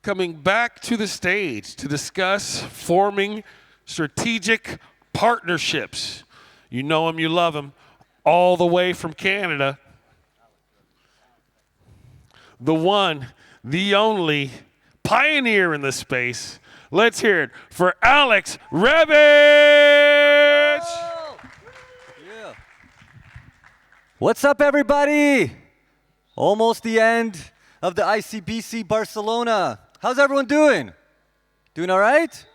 coming back to the stage to discuss forming strategic partnerships. You know him, you love him, all the way from Canada. The one, the only pioneer in the space. Let's hear it for Alex Revich! Yeah. What's up, everybody? Almost the end of the ICBC Barcelona. How's everyone doing? Doing all right?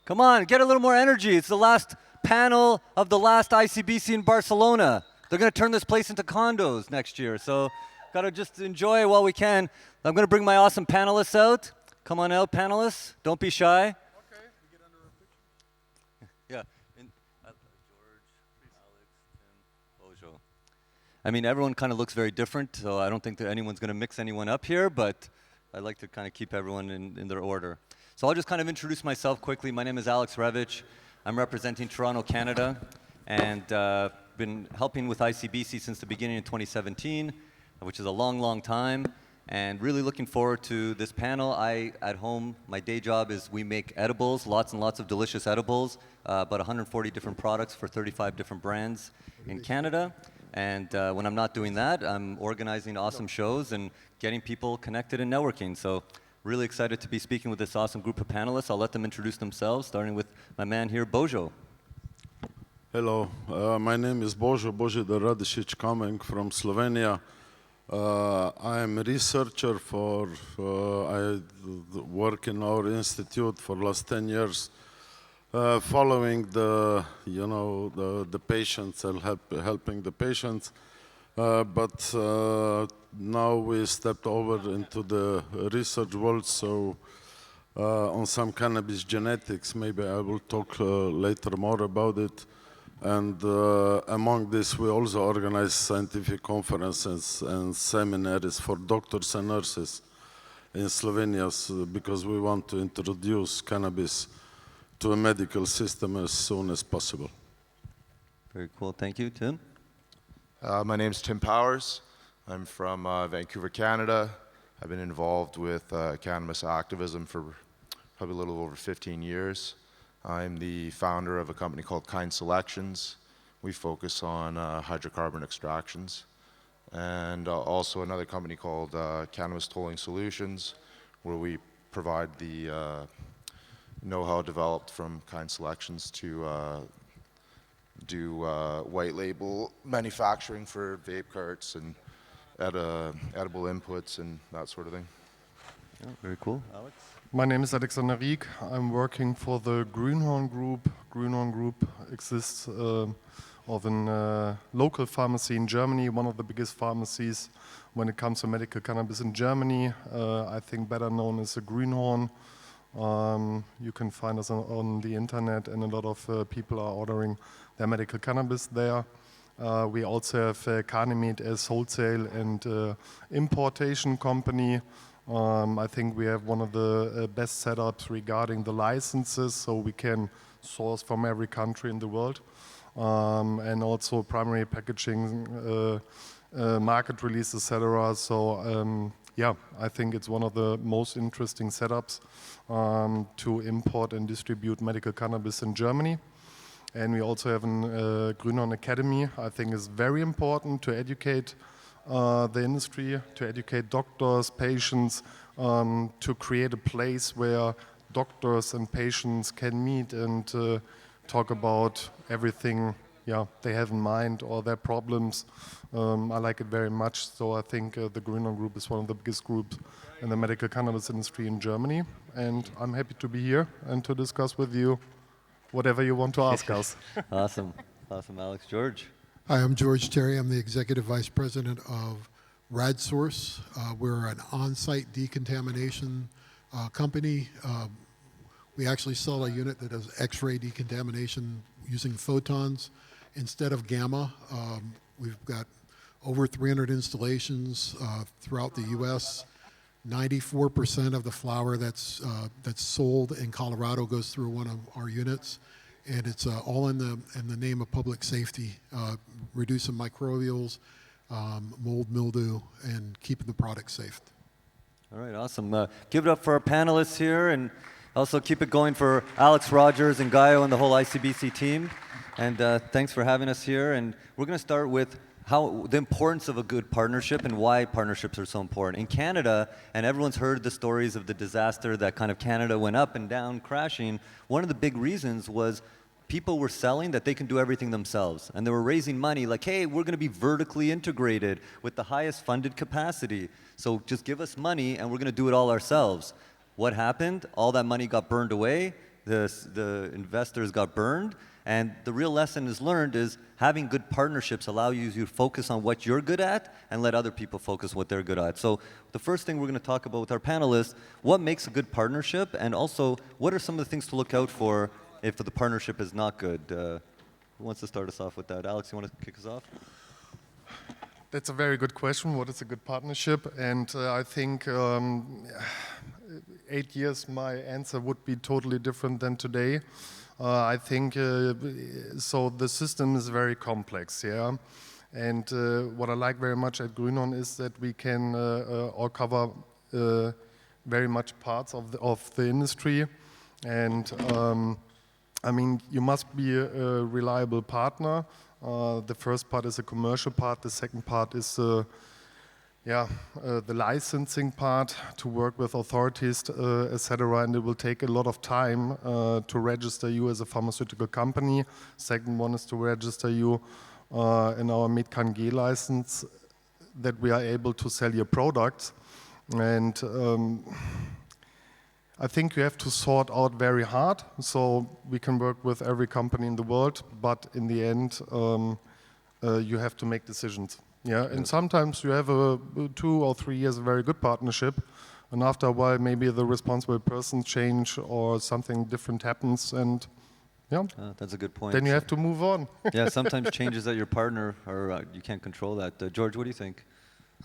Come on, get a little more energy. It's the last panel of the last ICBC in Barcelona. They're going to turn this place into condos next year, so got to just enjoy it while we can. I'm going to bring my awesome panelists out. Come on out, panelists. Don't be shy. Okay. We get under a picture. Yeah. George, Alex, Tim, Bojo. I mean, everyone kind of looks very different, so I don't think that anyone's going to mix anyone up here, but I like to kind of keep everyone in their order. So I'll just kind of introduce myself quickly. My name is Alex Revich. I'm representing Toronto, Canada, and been helping with ICBC since the beginning of 2017, which is a long, long time, and really looking forward to this panel. At home, my day job is we make edibles, lots and lots of delicious edibles, about 140 different products for 35 different brands in Canada. And when I'm not doing that, I'm organizing awesome shows and getting people connected and networking. So really excited to be speaking with this awesome group of panelists. I'll let them introduce themselves, starting with my man here, Bojo. Hello, my name is Bojo Radisic, coming from Slovenia. I am a researcher I work in our institute for last 10 years, following the patients and helping the patients. But now we stepped over into the research world, so on some cannabis genetics, maybe I will talk later more about it. And among this, we also organize scientific conferences and seminaries for doctors and nurses in Slovenia, because we want to introduce cannabis to a medical system as soon as possible. Very cool. Thank you. Tim? My name's Tim Powers. I'm from Vancouver, Canada. I've been involved with cannabis activism for probably a little over 15 years. I'm the founder of a company called Kind Selections. We focus on hydrocarbon extractions. And also another company called Cannabis Tolling Solutions, where we provide the know-how developed from Kind Selections to do white label manufacturing for vape carts and edible inputs and that sort of thing. Yeah, very cool. Alex? My name is Alexander Rieck. I'm working for the Grünhorn Group. Grünhorn Group exists of a local pharmacy in Germany, one of the biggest pharmacies when it comes to medical cannabis in Germany. I think better known as the Grünhorn. You can find us on the internet, and a lot of people are ordering their medical cannabis there. We also have Cannabis as wholesale and importation company. I think we have one of the best setups regarding the licenses, so we can source from every country in the world. And also primary packaging, market release, etc. So yeah, I think it's one of the most interesting setups to import and distribute medical cannabis in Germany. And we also have a Grünhorn Academy. I think is very important to educate the industry, to educate doctors, patients, to create a place where doctors and patients can meet and talk about everything they have in mind or their problems. I like it very much. So I think the Grünhorn Group is one of the biggest groups in the medical cannabis industry in Germany. And I'm happy to be here and to discuss with you whatever you want to ask us. Awesome. Awesome, Alex. George? Hi, I'm George Terry. I'm the Executive Vice President of RadSource. We're an on-site decontamination company. We actually sell a unit that does X-ray decontamination using photons instead of gamma. We've got over 300 installations throughout the U.S. 94% of the flower that's sold in Colorado goes through one of our units, and it's all in the name of public safety, reducing microbials, mold, mildew, and keeping the product safe. All right, awesome. Give it up for our panelists here, and also keep it going for Alex Rogers and Gaio and the whole ICBC team. And thanks for having us here. And we're going to start with the importance of a good partnership and why partnerships are so important. In Canada, and everyone's heard the stories of the disaster that kind of Canada went up and down, crashing. One of the big reasons was people were selling that they can do everything themselves. And they were raising money like, hey, we're going to be vertically integrated with the highest funded capacity. So just give us money and we're going to do it all ourselves. What happened? All that money got burned away. The investors got burned. And the real lesson is learned is having good partnerships allow you to focus on what you're good at and let other people focus what they're good at. So the first thing we're going to talk about with our panelists, what makes a good partnership? And also, what are some of the things to look out for if the partnership is not good? Who wants to start us off with that? Alex, you want to kick us off? That's a very good question. What is a good partnership? And I think 8 years, my answer would be totally different than today. I think so. The system is very complex, yeah. And what I like very much at Grünhorn is that we can all cover very much parts of the industry. And I mean, you must be a reliable partner. The first part is a commercial part. The second part is the licensing part to work with authorities, etc. And it will take a lot of time to register you as a pharmaceutical company. Second one is to register you in our MedCanG license, that we are able to sell your products. And I think you have to sort out very hard. So we can work with every company in the world, but in the end, you have to make decisions. Yeah, and sometimes you have 2 or 3 years of very good partnership, and after a while, maybe the responsible person change or something different happens, and yeah, that's a good point. then you have to move on. Yeah, sometimes changes at your partner, or you can't control that. George, what do you think?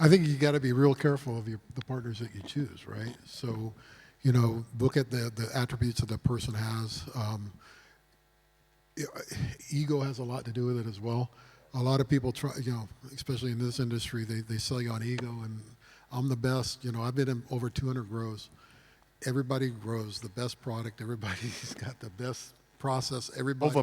I think you got to be real careful of the partners that you choose, right? So, you know, look at the attributes that the person has. Ego has a lot to do with it as well. A lot of people try, you know, especially in this industry, they sell you on ego, and I'm the best. You know, I've been in over 200 grows. Everybody grows the best product. Everybody's got the best process. Everybody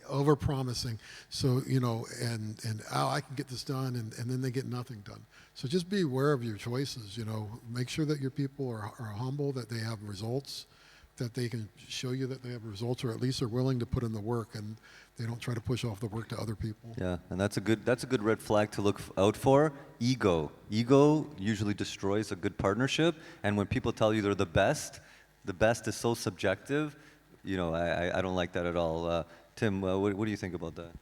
over-promising. So, you know, and I can get this done, and then they get nothing done. So just be aware of your choices. You know, make sure that your people are humble, that they have results, that they can show you that they have results, or at least are willing to put in the work, and they don't try to push off the work to other people. Yeah, and that's a good red flag to look out for. Ego usually destroys a good partnership, and when people tell you they're the best is so subjective. You know, I don't like that at all. Tim, what do you think about that?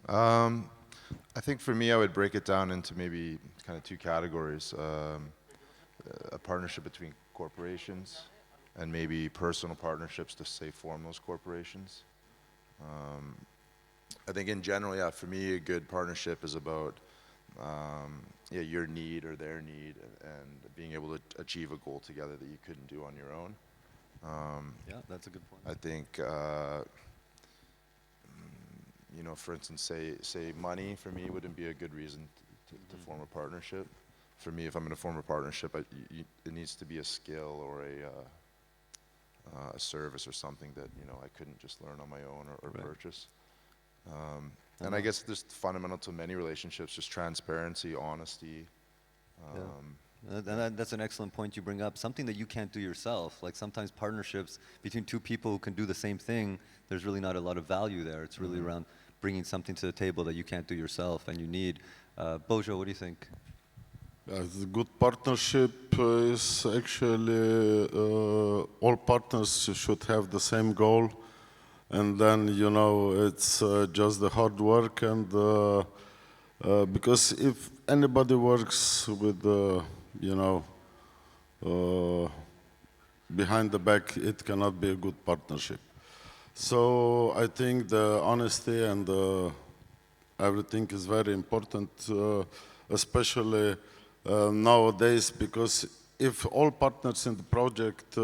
I think for me, I would break it down into maybe kind of 2 categories. A partnership between corporations and maybe personal partnerships to, say, form those corporations. I think in general, yeah, for me, a good partnership is about your need or their need, and being able to achieve a goal together that you couldn't do on your own. Yeah, that's a good point. I think, you know, for instance, say money for me wouldn't be a good reason to form a partnership. For me, if I'm going to form a partnership, it needs to be a skill or a service or something that, you know, I couldn't just learn on my own or Right. purchase. And I guess there's fundamental to many relationships, just transparency, honesty. That's an excellent point you bring up. Something that you can't do yourself. Like sometimes partnerships between 2 people who can do the same thing, there's really not a lot of value there. It's really around bringing something to the table that you can't do yourself and you need. Bojo, what do you think? The good partnership is actually all partners should have the same goal, and then, you know, it's just the hard work, and because if anybody works with you know, behind the back, it cannot be a good partnership. So I think the honesty and everything is very important, especially nowadays, because if all partners in the project,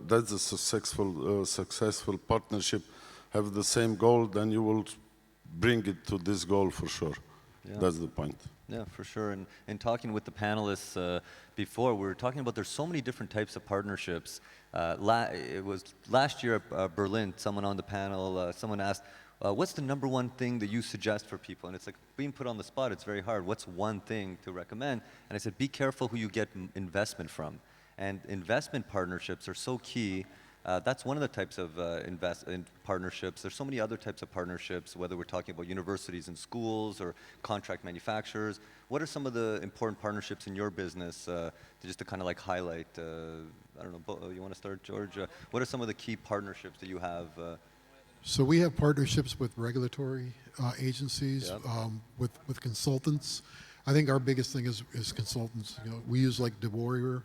that's a successful partnership, have the same goal, then you will bring it to this goal for sure. Yeah. That's the point. Yeah, for sure. And talking with the panelists before, we were talking about there's so many different types of partnerships. It was last year at Berlin, someone on the panel, someone asked, what's the number one thing that you suggest for people? And it's like being put on the spot, it's very hard. What's one thing to recommend? And I said, be careful who you get investment from. And investment partnerships are so key. That's one of the types of partnerships. There's so many other types of partnerships, whether we're talking about universities and schools or contract manufacturers. What are some of the important partnerships in your business, just to kind of like highlight? I don't know, you want to start, George? What are some of the key partnerships that you have? So we have partnerships with regulatory agencies, Yep. with consultants. I think our biggest thing is consultants. You know, we use like DeWarrior,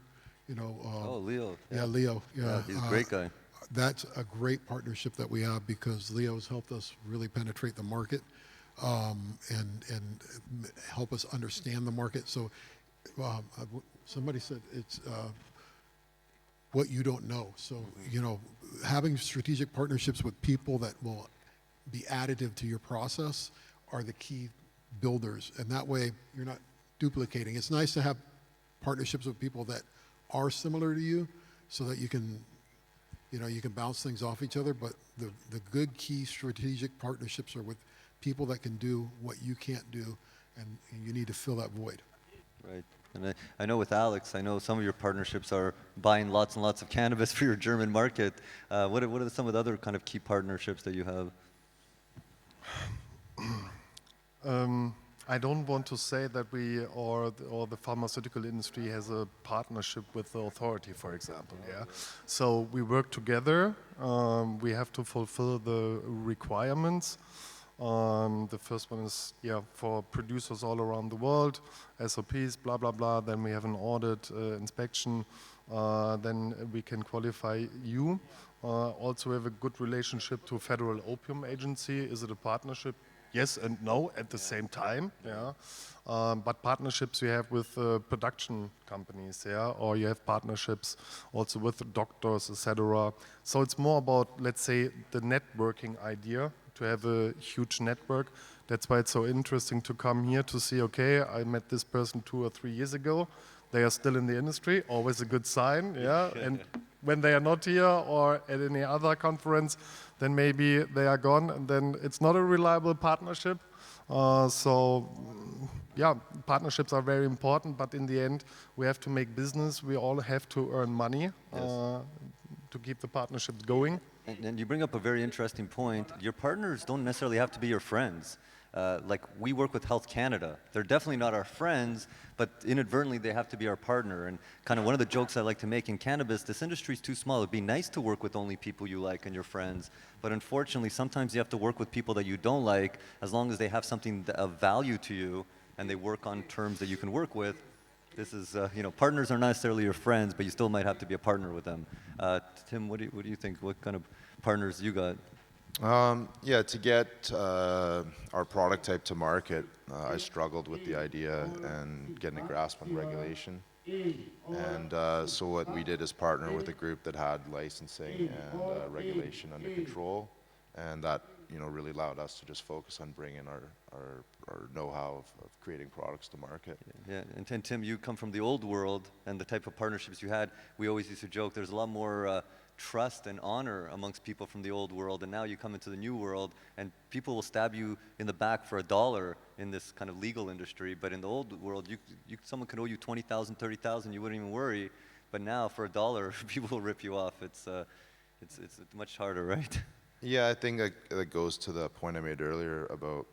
you know. Oh, Leo. Yeah, Leo. Yeah, he's a great guy. That's a great partnership that we have because Leo's helped us really penetrate the market and help us understand the market. So somebody said it's what you don't know. So, you know, having strategic partnerships with people that will be additive to your process are the key builders. And that way you're not duplicating. It's nice to have partnerships with people that are similar to you so that you can, you know, you can bounce things off each other. But the good key strategic partnerships are with people that can do what you can't do, and you need to fill that void. Right. And I know with Alex, I know some of your partnerships are buying lots and lots of cannabis for your German market. What are some of the other kind of key partnerships that you have? I don't want to say that we or the pharmaceutical industry has a partnership with the authority, for example. Yeah. So we work together. We have to fulfill the requirements. The first one is for producers all around the world, SOPs, blah blah blah. Then we have an audit, inspection. Then we can qualify you. Also, we have a good relationship to Federal Opium Agency. Is it a partnership? Yes and no at the same time, yeah. But partnerships you have with production companies, yeah, or you have partnerships also with doctors, etc. So it's more about, let's say, the networking idea, to have a huge network. That's why it's so interesting to come here to see, okay, I met this person 2 or 3 years ago. They are still in the industry, always a good sign, yeah. And when they are not here or at any other conference, then maybe they are gone, and then it's not a reliable partnership. So, yeah, partnerships are very important, but in the end, we have to make business. We all have to earn money to keep the partnerships going. And you bring up a very interesting point. Your partners don't necessarily have to be your friends. Like we work with Health Canada. They're definitely not our friends, but inadvertently they have to be our partner. And kind of one of the jokes I like to make in cannabis, this industry is too small. It'd be nice to work with only people you like and your friends. But unfortunately, sometimes you have to work with people that you don't like, as long as they have something of value to you and they work on terms that you can work with. This is, you know, partners are not necessarily your friends, but you still might have to be a partner with them. Tim, what do you think? What kind of partners you got? Yeah, to get our product type to market, I struggled with the idea and getting a grasp on regulation. And so what we did is partner with a group that had licensing and regulation under control, and that, you know, really allowed us to just focus on bringing our know-how of creating products to market. Yeah, and Tim, you come from the old world, and the type of partnerships you had, we always used to joke, there's a lot more trust and honor amongst people from the old world, and now you come into the new world, and people will stab you in the back for $1 in this kind of legal industry, but in the old world, someone could owe you $20,000, $30,000, you wouldn't even worry, but now for $1, people will rip you off. It's much harder, right? Yeah, I think that goes to the point I made earlier about,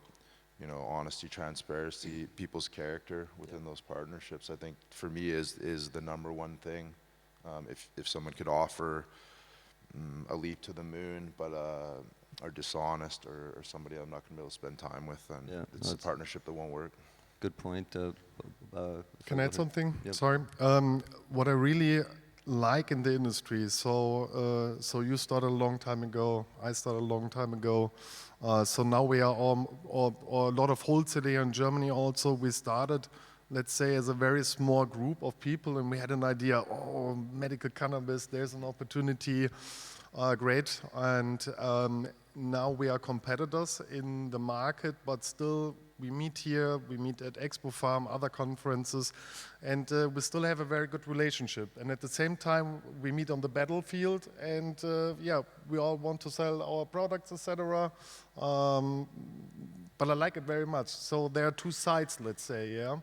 you know, honesty, transparency, people's character within those partnerships. I think for me is the number one thing. If someone could offer a leap to the moon, but are dishonest or somebody I'm not going to be able to spend time with, then it's a partnership that won't work. Good point. Can I add something? Yep. Sorry. What I really like in the industry, so you started a long time ago, I started a long time ago, so now we are a lot of wholesale here in Germany also. We started, let's say, as a very small group of people, and we had an idea, medical cannabis, there's an opportunity, great, and now we are competitors in the market, but still we meet here, we meet at Expo Farm, other conferences, and we still have a very good relationship. And at the same time, we meet on the battlefield, and yeah, we all want to sell our products, etc. But I like it very much. So there are two sides, let's say, yeah,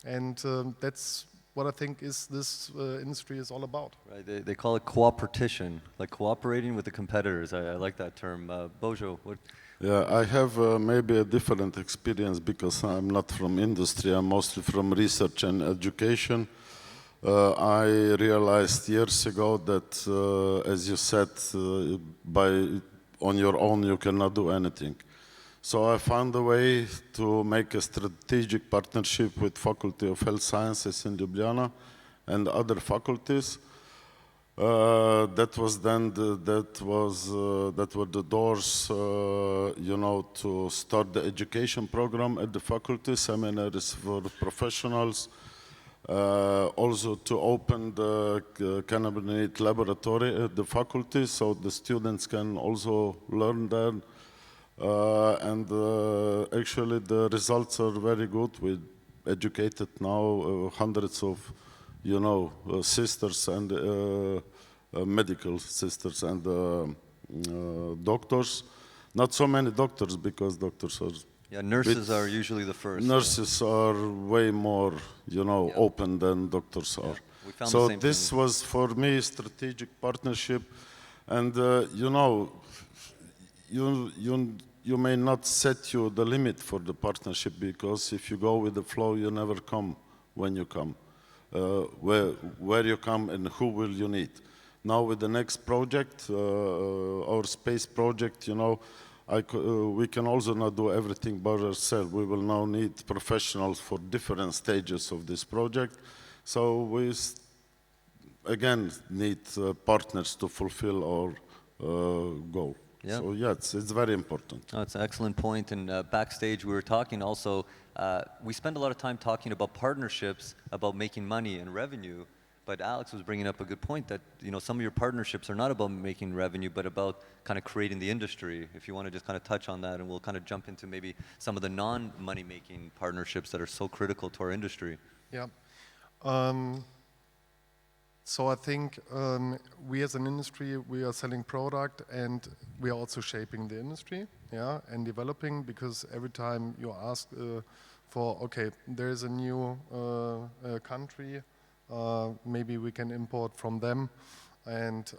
and that's what I think is this industry is all about. Right. They call it cooperation, like cooperating with the competitors. I like that term. Bojo, what? Yeah, I have maybe a different experience because I'm not from industry, I'm mostly from research and education. I realized years ago that, as you said, on your own you cannot do anything. So I found a way to make a strategic partnership with Faculty of Health Sciences in Ljubljana and other faculties. That were the doors, you know, to start the education program at the faculty, seminaries for professionals, also to open the cannabinoid laboratory at the faculty so the students can also learn there. Actually the results are very good. We educated now hundreds of, you know, sisters and medical sisters and doctors. Not so many doctors because doctors are... Yeah, nurses are usually the first. Nurses are way more, you know, open than doctors are. We found So the same this thing. was for me strategic partnership, and you know, you may not set you the limit for the partnership because if you go with the flow, you never come when you come. Where you come and who will you need. Now with the next project, our space project, you know, we can also not do everything by ourselves. We will now need professionals for different stages of this project. So we again need partners to fulfill our goal. Yeah. So yeah, it's very important. Oh, it's an excellent point. And backstage, we were talking also, we spend a lot of time talking about partnerships, about making money and revenue. But Alex was bringing up a good point that, you know, some of your partnerships are not about making revenue, but about kind of creating the industry. If you want to just kind of touch on that, and we'll kind of jump into maybe some of the non-money making partnerships that are so critical to our industry. Yeah. So I think we as an industry, we are selling product and we are also shaping the industry, yeah, and developing, because every time you ask for, okay, there is a new country, maybe we can import from them, and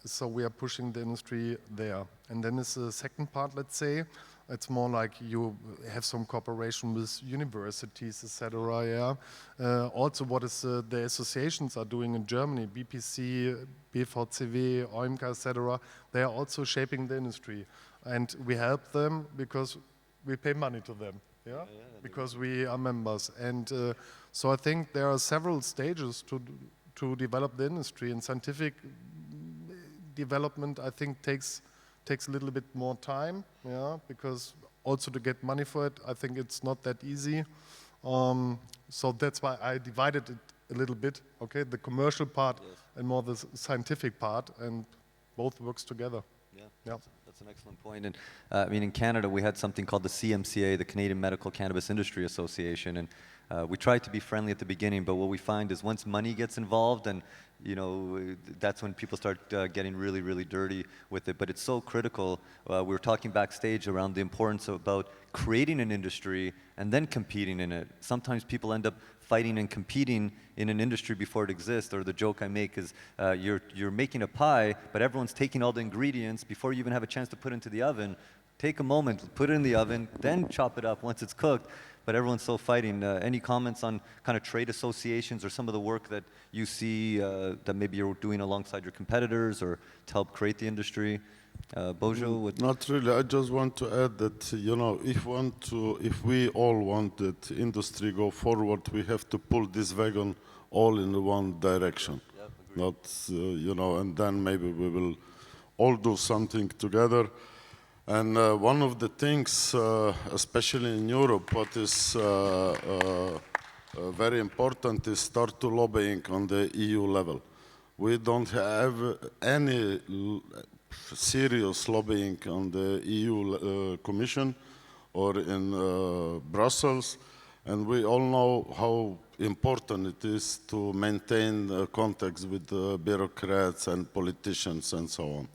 so we are pushing the industry there. And then it's the second part, let's say. It's more like you have some cooperation with universities, etc. Yeah. Also, what is the associations are doing in Germany, BPC, BVCW, OIMK, etc. They are also shaping the industry, and we help them because we pay money to them. Yeah, because we are members, and so I think there are several stages to develop the industry, and scientific development I think takes a little bit more time, yeah, because also to get money for it, I think it's not that easy. So that's why I divided it a little bit, okay, the commercial part and more the scientific part, and both works together. Yeah. That's an excellent point. And I mean, in Canada, we had something called the CMCA, the Canadian Medical Cannabis Industry Association, and we tried to be friendly at the beginning, but what we find is once money gets involved, and you know, that's when people start getting really, really dirty with it. But it's so critical. We were talking backstage around the importance about creating an industry and then competing in it. Sometimes people end up fighting and competing in an industry before it exists. Or the joke I make is you're making a pie, but everyone's taking all the ingredients before you even have a chance to put it into the oven. Take a moment, put it in the oven, then chop it up once it's cooked. But everyone's so fighting. Any comments on kind of trade associations or some of the work that you see that maybe you're doing alongside your competitors or to help create the industry? Bojo? Not really. I just want to add that, you know, if we all want that industry go forward, we have to pull this wagon all in one direction. Not, you know, and then maybe we will all do something together. And one of the things, especially in Europe, what is very important is start to lobbying on the EU level. We don't have any serious lobbying on the EU Commission. or in Brussels. And we all know how important it is to maintain contacts with bureaucrats and politicians and so on.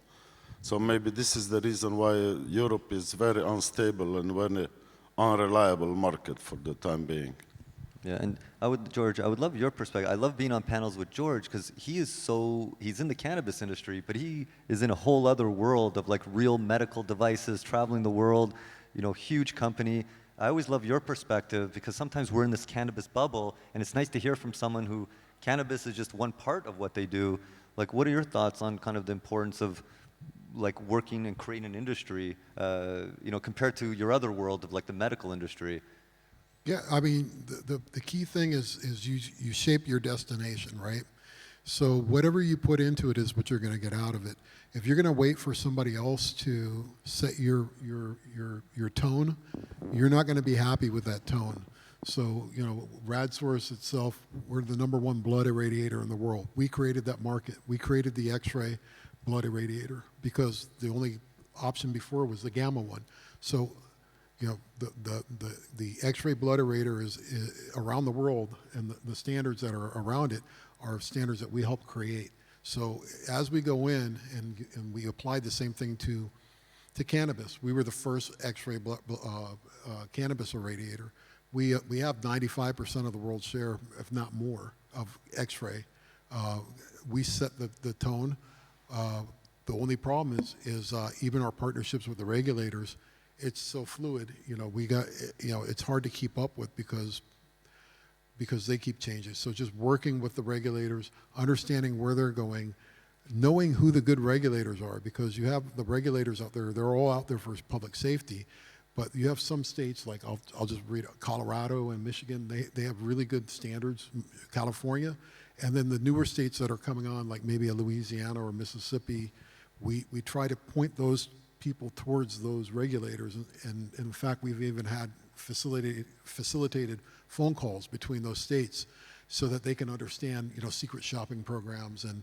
So maybe this is the reason why Europe is very unstable and very unreliable market for the time being. Yeah, and George, I would love your perspective. I love being on panels with George because he's in the cannabis industry, but he is in a whole other world of like real medical devices, traveling the world, huge company. I always love your perspective because sometimes we're in this cannabis bubble, and it's nice to hear from someone who cannabis is just one part of what they do. Like, what are your thoughts on kind of the importance of like working and creating an industry, compared to your other world of like the medical industry? Yeah, I mean, the key thing is you shape your destination, right? So whatever you put into it is what you're going to get out of it. If you're going to wait for somebody else to set your tone, you're not going to be happy with that tone. So, RadSource itself, we're the #1 blood irradiator in the world. We created that market. We created the X-ray blood irradiator because the only option before was the gamma one. So, the X-ray blood irradiator is around the world, and the standards that are around it are standards that we help create. So as we go in and we applied the same thing to cannabis, we were the first X-ray cannabis irradiator. We have 95% of the world's share, if not more, of X-ray. We set the tone. The only problem is even our partnerships with the regulators. It's so fluid. It's hard to keep up with because they keep changing. So just working with the regulators, understanding where they're going, knowing who the good regulators are, because you have the regulators out there, they're all out there for public safety, but you have some states like, I'll just read Colorado and Michigan, they have really good standards, California, and then the newer states that are coming on, like maybe a Louisiana or Mississippi, we try to point those people towards those regulators, and in fact, we've even had facilitated phone calls between those states so that they can understand, secret shopping programs and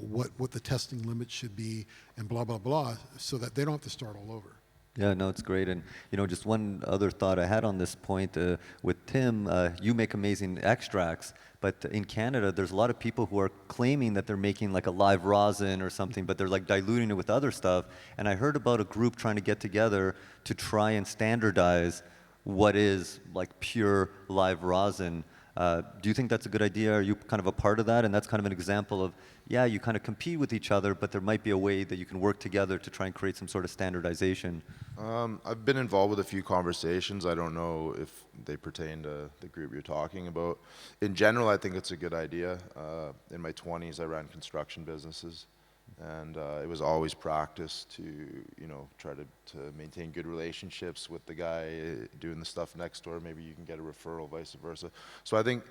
what the testing limits should be and blah, blah, blah, so that they don't have to start all over. Yeah, no, it's great. And, just one other thought I had on this point with Tim, you make amazing extracts, but in Canada, there's a lot of people who are claiming that they're making like a live rosin or something, but they're like diluting it with other stuff. And I heard about a group trying to get together to try and standardize what is like pure live rosin. Do you think that's a good idea? Are you kind of a part of that? And that's kind of an example of, yeah, you kind of compete with each other, but there might be a way that you can work together to try and create some sort of standardization. I've been involved with a few conversations. I don't know if they pertain to the group you're talking about. In general, I think it's a good idea. In my 20s, I ran construction businesses, and it was always practice to, try to maintain good relationships with the guy doing the stuff next door. Maybe you can get a referral, vice versa. So I think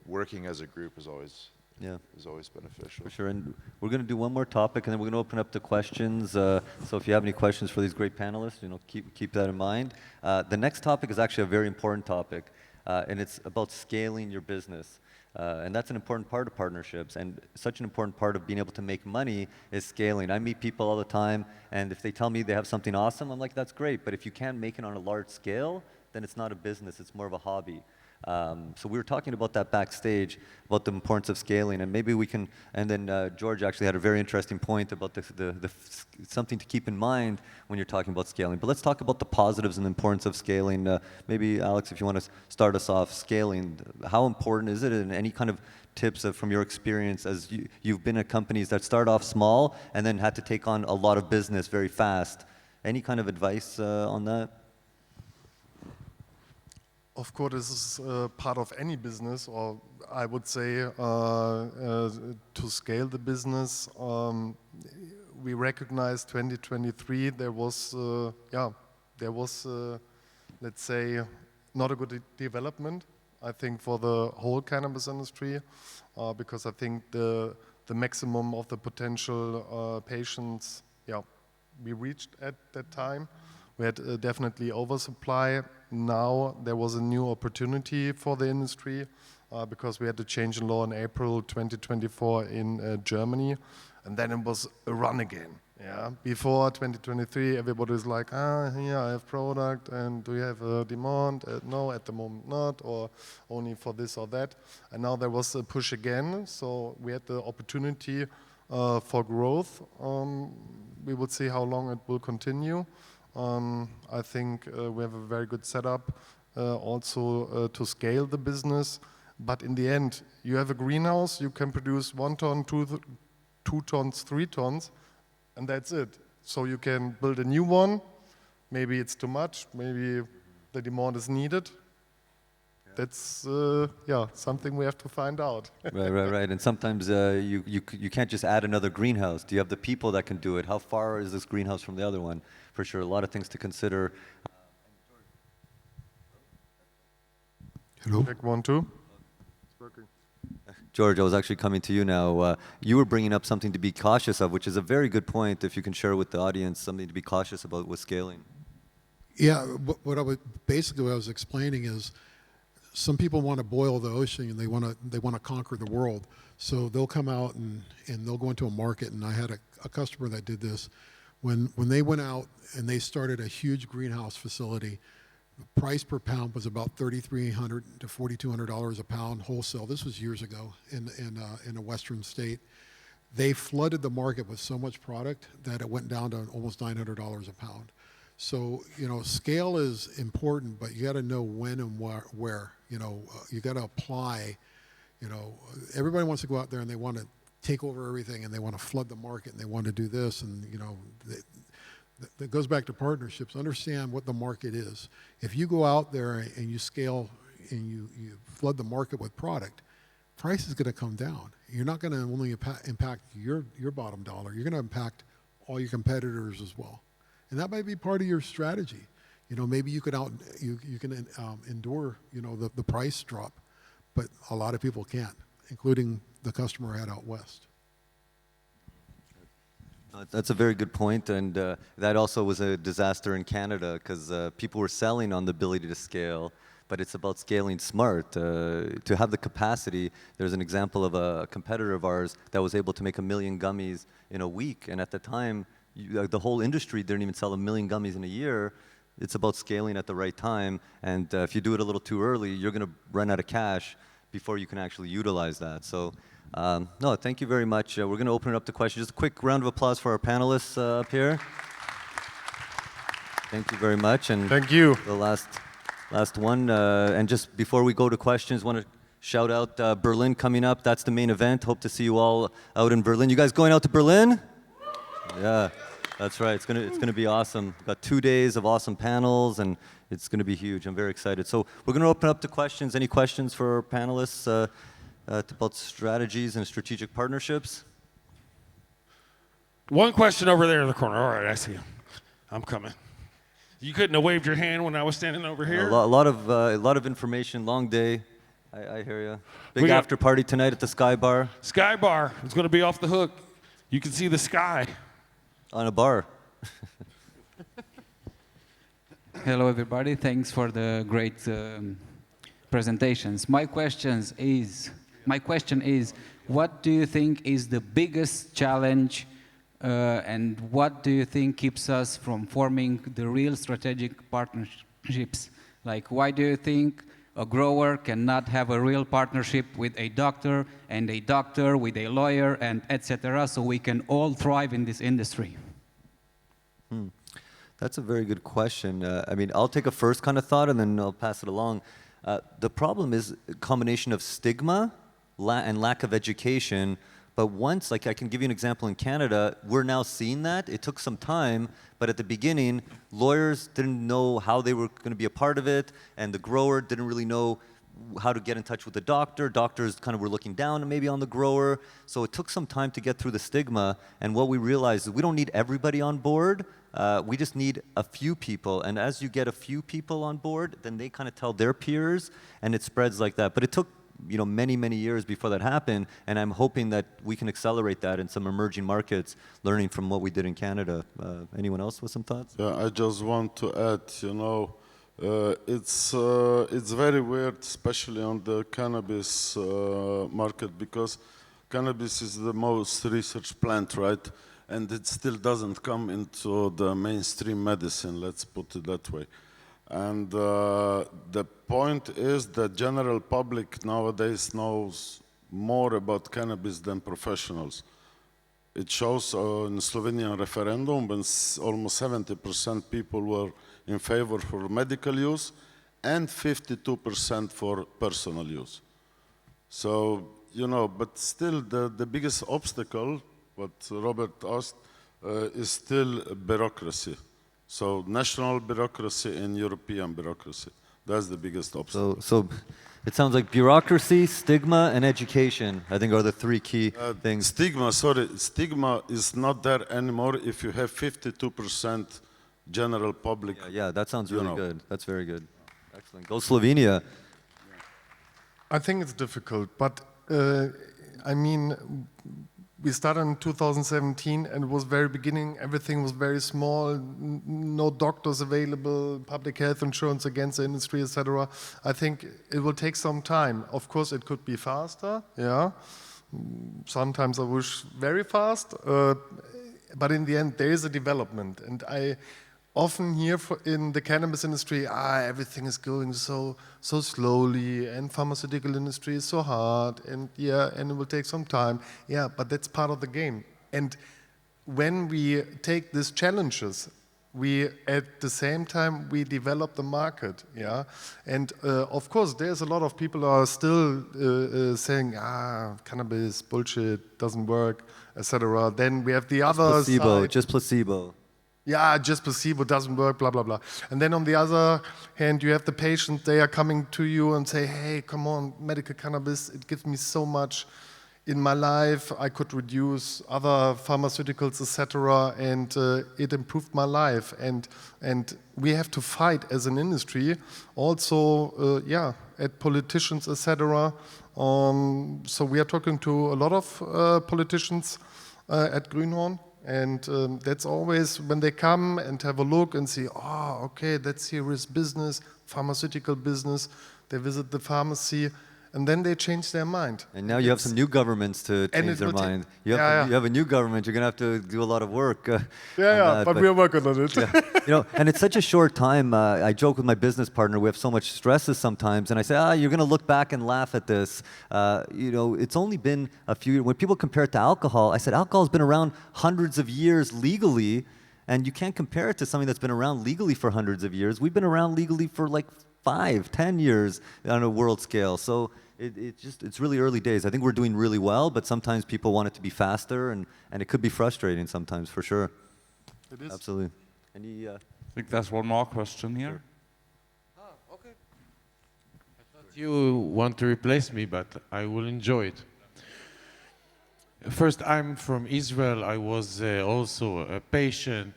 working as a group is always beneficial. For sure. And we're going to do one more topic, and then we're going to open up to questions. So if you have any questions for these great panelists, keep that in mind. The next topic is actually a very important topic, and it's about scaling your business. And that's an important part of partnerships, and such an important part of being able to make money is scaling. I meet people all the time, and if they tell me they have something awesome, I'm like, that's great. But if you can't make it on a large scale, then it's not a business, it's more of a hobby. So we were talking about that backstage, about the importance of scaling, and maybe we can, and then George actually had a very interesting point about the something to keep in mind when you're talking about scaling. But let's talk about the positives and the importance of scaling. Maybe Alex, if you want to start us off, scaling, how important is it, and any kind of tips from your experience as you've been at companies that start off small and then had to take on a lot of business very fast. Any kind of advice on that? Of course, this is part of any business, or I would say to scale the business. We recognize 2023 there was, let's say, not a good development. I think for the whole cannabis industry, because I think the maximum of the potential patients, we reached at that time. We had definitely oversupply. Now there was a new opportunity for the industry because we had to change the law in April 2024 in Germany, and then it was a run again. Yeah, before 2023, everybody is like, here I have product, and do you have a demand? No, at the moment not, or only for this or that. And now there was a push again, so we had the opportunity for growth. We will see how long it will continue. I think we have a very good setup also to scale the business. But in the end, you have a greenhouse, you can produce 1 ton, 2 tons, 3 tons, and that's it. So you can build a new one. Maybe it's too much. Maybe the demand is needed. That's something we have to find out. Right. And sometimes you can't just add another greenhouse. Do you have the people that can do it? How far is this greenhouse from the other one? For sure, a lot of things to consider. Hello? Check 1, 2. It's working. George, I was actually coming to you now. You were bringing up something to be cautious of, which is a very good point. If you can share with the audience something to be cautious about with scaling. Yeah, what I was explaining is some people want to boil the ocean and they want to conquer the world. So they'll come out and they'll go into a market. And I had a customer that did this. When they went out and they started a huge greenhouse facility, the price per pound was about $3,300 to $4,200 a pound wholesale. This was years ago in a western state. They flooded the market with so much product that it went down to almost $900 a pound. So, scale is important, but you got to know when and where. You got to apply. Everybody wants to go out there and they want to take over everything and they want to flood the market and they want to do this and, that goes back to partnerships. Understand what the market is. If you go out there and you scale and you flood the market with product, price is going to come down. You're not going to only impact your bottom dollar. You're going to impact all your competitors as well. And that might be part of your strategy. Maybe you can endure, the price drop, but a lot of people can't, including the customer I had out west. That's a very good point, and that also was a disaster in Canada because people were selling on the ability to scale, but it's about scaling smart. To have the capacity, there's an example of a competitor of ours that was able to make 1 million gummies in a week, and at the time, the whole industry didn't even sell 1 million gummies in a year. It's about scaling at the right time, and if you do it a little too early, you're going to run out of cash before you can actually utilize that. So. No, thank you very much. We're going to open it up to questions. Just a quick round of applause for our panelists up here. Thank you very much. And thank you. The last one. And just before we go to questions, want to shout out Berlin coming up. That's the main event. Hope to see you all out in Berlin. You guys going out to Berlin? Yeah, that's right. It's gonna be awesome. We've got 2 days of awesome panels, and it's going to be huge. I'm very excited. So we're going to open up to questions. Any questions for our panelists? About strategies and strategic partnerships? One question over there in the corner. All right, I see you. I'm coming. You couldn't have waved your hand when I was standing over here? A lot of information, long day. I hear you. Big after party tonight at the Sky Bar. Sky Bar. It's going to be off the hook. You can see the sky. On a bar. Hello, everybody. Thanks for the great presentations. My question is, what do you think is the biggest challenge and what do you think keeps us from forming the real strategic partnerships? Like, why do you think a grower cannot have a real partnership with a doctor and a doctor with a lawyer and etc. so we can all thrive in this industry? That's a very good question. I mean, I'll take a first kind of thought and then I'll pass it along. The problem is a combination of stigma and lack of education. But once, like I can give you an example in Canada, we're now seeing that. It took some time, but at the beginning, lawyers didn't know how they were going to be a part of it, and the grower didn't really know how to get in touch with the doctor. Doctors kind of were looking down maybe on the grower. So it took some time to get through the stigma, and what we realized is we don't need everybody on board. We just need a few people, and as you get a few people on board, then they kind of tell their peers, and it spreads like that. But it took many years before that happened, and I'm hoping that we can accelerate that in some emerging markets, learning from what we did in Canada. Anyone else with some thoughts? Yeah, I just want to add, it's very weird, especially on the cannabis market, because cannabis is the most researched plant, right? and it still doesn't come into the mainstream medicine, let's put it that way. And the point is that general public nowadays knows more about cannabis than professionals. It shows in Slovenian referendum when almost 70% people were in favor for medical use and 52% for personal use. So, you know, but still the biggest obstacle, what Robert asked, is still bureaucracy. So national bureaucracy and European bureaucracy. That's the biggest obstacle. So it sounds like bureaucracy, stigma, and education, I think, are the three key things. Stigma is not there anymore if you have 52% general public. Yeah, that sounds really good. That's very good. Excellent. Go Slovenia. I think it's difficult, but I mean, we started in 2017 and it was very beginning, everything was very small, no doctors available, public health insurance against the industry, etc. I think it will take some time. Of course, it could be faster, yeah. Sometimes I wish very fast, but in the end, there is a development. And I often hear in the cannabis industry, everything is going so slowly, and pharmaceutical industry is so hard, and and it will take some time. Yeah, but that's part of the game. And when we take these challenges, we at the same time we develop the market. Yeah, and of course there's a lot of people who are still saying cannabis bullshit doesn't work, etc. Then we have the other side. Just placebo. Yeah, just placebo doesn't work, blah, blah, blah. And then on the other hand, you have the patient, they are coming to you and say, hey, come on, medical cannabis, it gives me so much in my life. I could reduce other pharmaceuticals, etc., and it improved my life. And we have to fight as an industry, also, at politicians, etc. So we are talking to a lot of politicians at Grünhorn. And that's always when they come and have a look and see, okay, that's serious business, pharmaceutical business. They visit the pharmacy, and then they change their mind. And now you have some new governments to change their mind. You have a new government. You're going to have to do a lot of work. But we're working on it. You know, and it's such a short time. I joke with my business partner. We have so much stresses sometimes, and I say, you're going to look back and laugh at this. You know, it's only been a few years. When people compare it to alcohol, I said alcohol has been around hundreds of years legally, and you can't compare it to something that's been around legally for hundreds of years. We've been around legally for like 5-10 years on a world scale. So it's really early days. I think we're doing really well, but sometimes people want it to be faster, and it could be frustrating sometimes, for sure. It is. Absolutely. I think there's one more question here. Okay. I thought you want to replace me, but I will enjoy it. First, I'm from Israel. I was also a patient,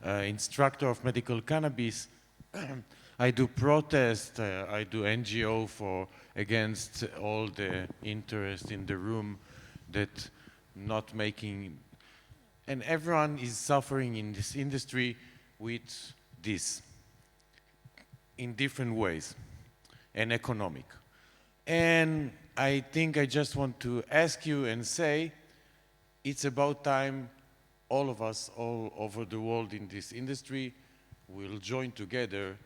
instructor of medical cannabis. I do protest, I do NGO against all the interest in the room that not making, and everyone is suffering in this industry with this in different ways and economic. And I think I just want to ask you and say, it's about time all of us all over the world in this industry will join together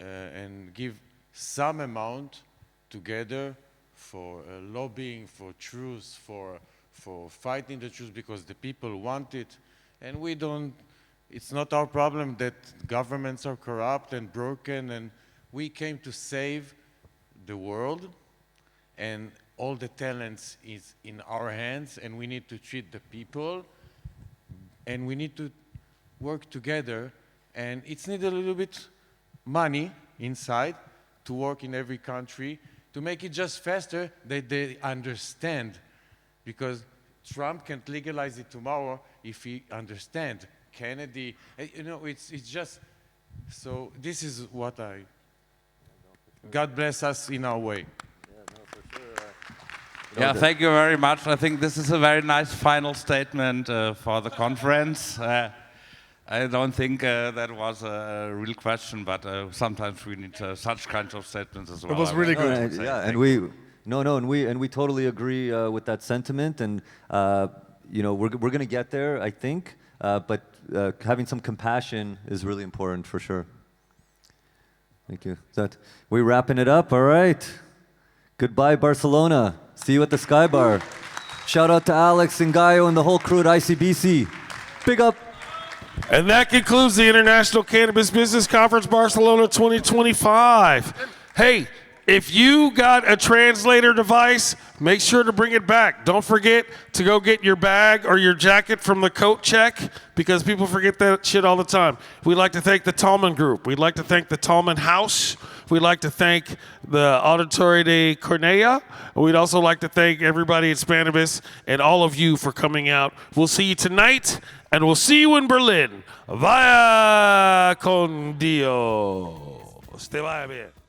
and give some amount together for lobbying, for truth, for fighting the truth, because the people want it. And we don't, it's not our problem that governments are corrupt and broken, and we came to save the world, and all the talents is in our hands, and we need to treat the people, and we need to work together, and it's needed a little bit money inside to work in every country to make it just faster that they understand, because Trump can't legalize it tomorrow if he understands. Kennedy, you know, it's just, so this is what God bless us in our way. Yeah, thank you very much. I think this is a very nice final statement for the conference. I don't think that was a real question, but sometimes we need such kinds of statements as well. It was really good. And we totally agree with that sentiment. And you know, we're going to get there, I think, but having some compassion is really important for sure. Thank you. We wrapping it up? All right. Goodbye, Barcelona. See you at the Sky Bar. Shout out to Alex and Gaio and the whole crew at ICBC. Big up. And that concludes the International Cannabis Business Conference Barcelona 2025. Hey, if you got a translator device, make sure to bring it back. Don't forget to go get your bag or your jacket from the coat check, because people forget that shit all the time. We'd like to thank the Tallman Group. We'd like to thank the Tallman House. We'd like to thank the Auditorio de Cornella. We'd also like to thank everybody at Cannabis and all of you for coming out. We'll see you tonight, and we'll see you in Berlin. Vaya con Dios. Te vaya bien.